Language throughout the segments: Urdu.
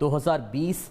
2020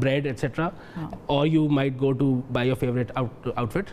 bread etc. or you might go to buy your favorite outfit.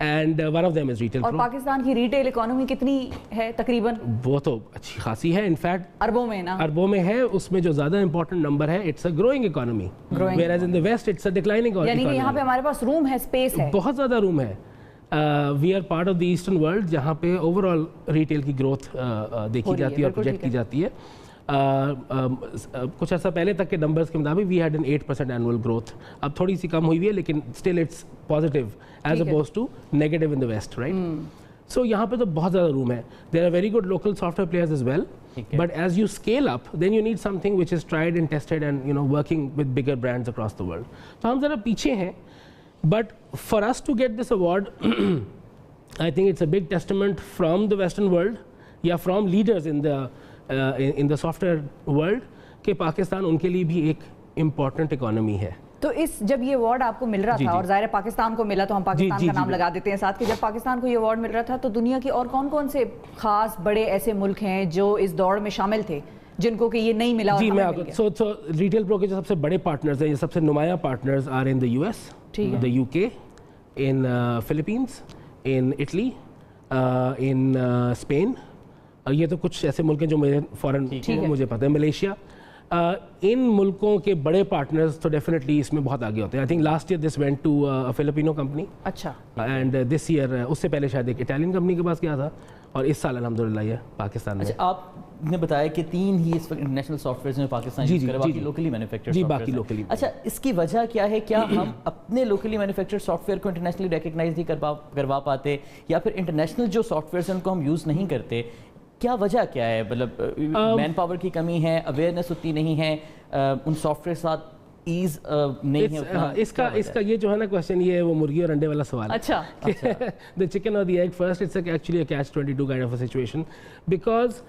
and one of them is Retail اور Pro. پاکستان کی ریٹیل اکانومی کتنی ہے تقریباً؟ وہ تو اچھی خاصی ہے, انفیکٹ اربوں میں نا, اربوں میں ہے. اس میں جو زیادہ امپورٹنٹ نمبر ہے, it's a growing economy, whereas in the west it's a declining economy. یعنی کہ یہاں پہ ہمارے پاس روم ہے, اسپیس ہے, بہت زیادہ روم ہے. We are part of the eastern world جہاں پہ اوور آل ریٹیل کی گروتھ دیکھی جاتی ہے اور پروجیکٹ کی جاتی ہے. کچھ عرصہ پہلے تک کے نمبرز کے مطابق we had an 8% annual growth. اب تھوڑی سی کم ہوئی ہوئی ہے, لیکن still it's positive as opposed to negative in the west, right. So یہاں پہ تو بہت زیادہ روم ہے. There are very good local software players as well, but as you scale up then you need something which is tried and tested and you know working with bigger brands across the world. تو ہم ذرا پیچھے ہیں, but for us to get this award I think it's a big testament from the Western world یا from leaders in the software world کہ پاکستان ان کے لیے بھی ایک امپورٹنٹ اکانومی ہے. تو اس جب یہ ایوارڈ آپ کو مل رہا تھا, اور ظاہر پاکستان کو ملا تو ہم پاکستان کا نام لگا دیتے ہیں ساتھ, کہ جب پاکستان کو یہ ایوارڈ مل رہا تھا تو دنیا کے اور کون کون سے خاص بڑے ایسے ملک ہیں جو اس دوڑ میں شامل تھے جن کو کہ یہ نہیں ملا؟ جی میں سو ریٹیل پرو کے جو سب سے بڑے پارٹنرز ہیں, یہ سب سے نمایاں partners are in the US, the UK, in Philippines, in Italy, in Spain. یہ تو کچھ ایسے ملک ہیں جو میرے فورن مجھے پتہ ہے. ملیشیا, ان ملکوں کے بڑے پارٹنرز تو ڈیفینیٹلی اس میں بہت آگے ہوتے ہیں. I think last year this went to Filipino company, اچھا, اینڈ دس ایئر اس سے پہلے شاید ایک اٹالین کمپنی کے پاس گیا تھا, اور اس سال الحمدللہ یہ پاکستان میں. آپ نے بتایا کہ 3 ہی اس وقت انٹرنیشنل سافٹ ویئرز میں پاکستان یوز کرے, باقی لوکلی مینوفیکچرڈ. جی باقی لوکلی. اچھا, اس کی وجہ کیا ہے؟ کیا ہم اپنے لوکلی مینوفیکچرڈ سافٹ ویئر کو انٹرنیشنلی ریکگنائز نہیں کروا پاتے, یا پھر انٹرنیشنل جو سافٹ ویئرز ہیں ان کو ہم یوز نہیں کرتے؟ کیا وجہ کیا ہے؟ مطلب مین پاور کی کمی ہے, اویئرنیس اتنی نہیں ہے, ان سافٹ ویئر ساتھ ایز نہیں ہے. اس کا یہ جو ہے نا کوشچن, یہ ہے وہ مرغی اور انڈے والا سوال ہے. اچھا, the chicken or the egg first, it's actually a catch-22 kind of a situation, because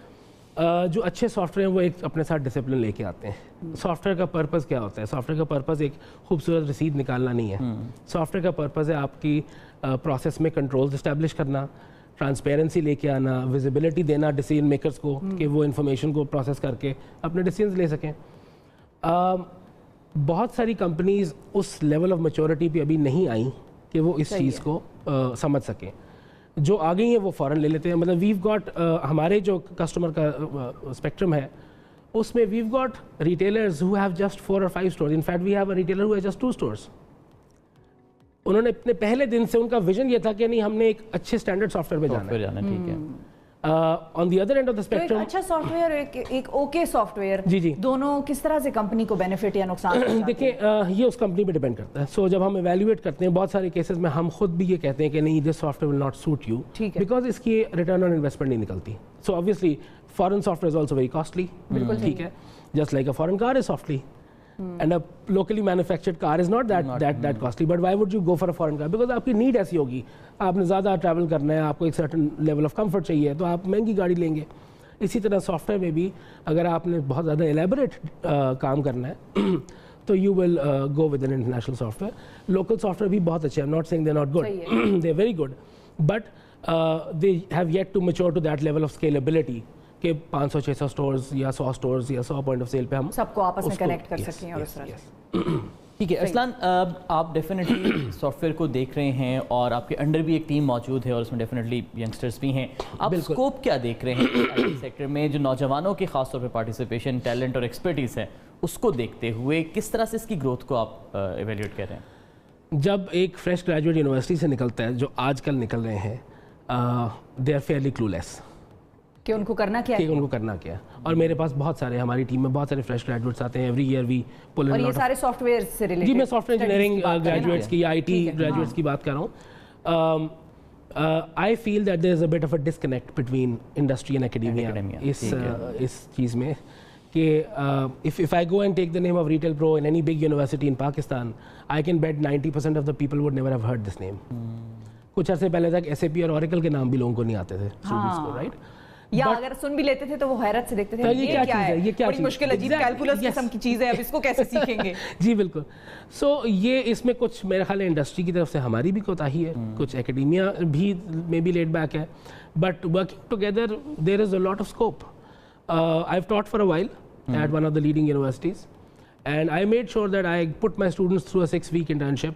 جو اچھے سافٹ ویئر ہیں وہ ایک اپنے ساتھ ڈسپلن لے کے آتے ہیں. سافٹ ویئر کا پرپز کیا ہوتا ہے؟ سافٹ ویئر کا پرپز ایک خوبصورت رسید نکالنا نہیں ہے. سافٹ ویئر کا پرپز ہے آپ کی پروسیس میں کنٹرولز اسٹیبلش کرنا, ٹرانسپیرنسی لے کے آنا, ویزیبلٹی دینا ڈیسیژن میکرز کو کہ وہ انفارمیشن کو پروسیس کر کے اپنے ڈیسیژنز لے سکیں. بہت ساری کمپنیز اس لیول آف میچورٹی پہ ابھی نہیں آئیں کہ وہ اس چیز کو سمجھ سکیں. جو آ گئی ہیں وہ فوراً لے لیتے ہیں. مطلب ویو گاٹ, ہمارے جو کسٹمر کا اسپیکٹرم ہے اس میں we've got retailers who have just 4 or 5 stores. In fact we have a retailer who has just 2 stores. انہوں نے اپنے پہلے دن سے ان کا ویژن یہ تھا کہ نہیں, ہم نے ایک اچھے اسٹینڈرڈ سافٹ ویئر میں جانا ہے. ٹھیک ہے. On the other end of the spectrum, اچھا سافٹ ویئر ایک اوکے سافٹ ویئر, جی دونوں کس طرح سے کمپنی کو بینیفٹ یا نقصان؟ دیکھیں یہ اس کمپنی پہ ڈیپینڈ کرتا ہے. سو جب ہم ایویلیویٹ کرتے ہیں بہت سارے کیسز میں ہم خود بھی یہ کہتے ہیں کہ نہیں, this software will not suit you, because اس کی ریٹرن آن انویسٹمنٹ نہیں نکلتی. سو obviously foreign software is also very costly. بالکل ٹھیک ہے. Just like a foreign car is costly. And a locally manufactured car is not that costly. But why would you go for a foreign car? Because آپ کی نیڈ ایسی ہوگی, آپ نے زیادہ ٹریول کرنا ہے, آپ کو ایک سرٹن لیول آف کمفرٹ چاہیے, تو آپ مہنگی گاڑی لیں گے. اسی طرح سافٹ ویئر میں بھی اگر آپ نے بہت زیادہ الیبوریٹ کام کرنا ہے تو you will go with an international software. Local software بھی بہت اچھے ہیں, not saying they not good, they very good, but they have yet to mature to that level of scalability کہ 500-600 سٹورز یا 100 سٹورز یا 100 پوائنٹ آف سیل پہ ہم سب کو آپس میں کنیکٹ کر سکیں. اور اس طرح ٹھیک ہے. ارسلان, آپ ڈیفینیٹلی سافٹ ویئر کو دیکھ رہے ہیں اور آپ کے انڈر بھی ایک ٹیم موجود ہے اور اس میں ڈیفینیٹلی ینگسٹرز بھی ہیں. آپ اسکوپ کیا دیکھ رہے ہیں آئی ٹی سیکٹر میں, جو نوجوانوں کی خاص طور پہ پارٹیسپیشن, ٹیلنٹ اور ایکسپرٹیز ہے, اس کو دیکھتے ہوئے کس طرح سے اس کی گروتھ کو آپ ایویلیویٹ کر رہے ہیں؟ جب ایک فریش گریجویٹ یونیورسٹی سے نکلتا ہے, جو آج کل نکل رہے ہیں, دے آر فیئرلی کلولیس کہ ان کو کرنا کیا ہے, ان کو کرنا کیا ہے. اور میرے پاس بہت سارے, ہماری ٹیم میں بہت سارے فریش گریجویٹس آتے ہیں ایوری ایئر. وی پل اور یہ سارے سافٹ ویئر سے ریلیٹڈ؟ جی میں سافٹ ویئر انجینئرنگ گریجویٹس کی یا آئی ٹی گریجویٹس کی بات کر رہا ہوں. I feel that there is a bit of a disconnect between industry and academia اس چیز میں, کہ if I go and take the name of Retail Pro in any big university in Pakistan, I can bet 90% of the people would never have heard this name. کچھ عرصے پہلے تک SAP اور Oracle کے نام بھی لوگوں کو نہیں آتے تھے اسٹوڈنٹس کو, رائٹ؟ یا اگر سن بھی لیتے تھے تو وہ حیرت سے دیکھتے تھے یہ کیا ہے, بڑی مشکل عجیب کیلکولس قسم کی چیز ہے, اب اس کو کیسے سیکھیں گے. جی بالکل. سو یہ اس میں کچھ میرے خیال ہے انڈسٹری کی طرف سے ہماری بھی کوتاہی ہے, کچھ اکیڈیمیا بھی میں بھی لیٹ بیک ہے, but working together there is a lot of scope. I have taught for a while at one of the leading universities, and I made sure that I put my students through a 6-week internship.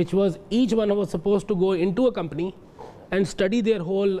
which was each one was supposed to go into a company and study their whole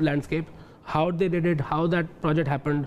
landscape, how they did it, how that project happened.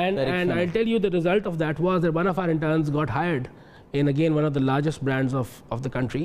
And direction I'll tell you the result of that was that one of our interns got hired in again one of the largest brands of the country.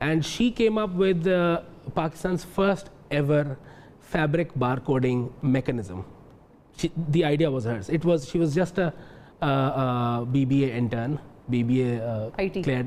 And she came up with Pakistan's first ever fabric barcoding mechanism. The idea was hers. She was just a BBA intern, BBA IT. cleared,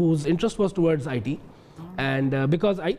whose interest was towards IT. And because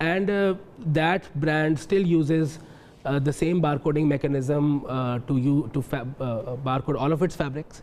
And that brand still uses the same barcoding mechanism to barcode all of its fabrics.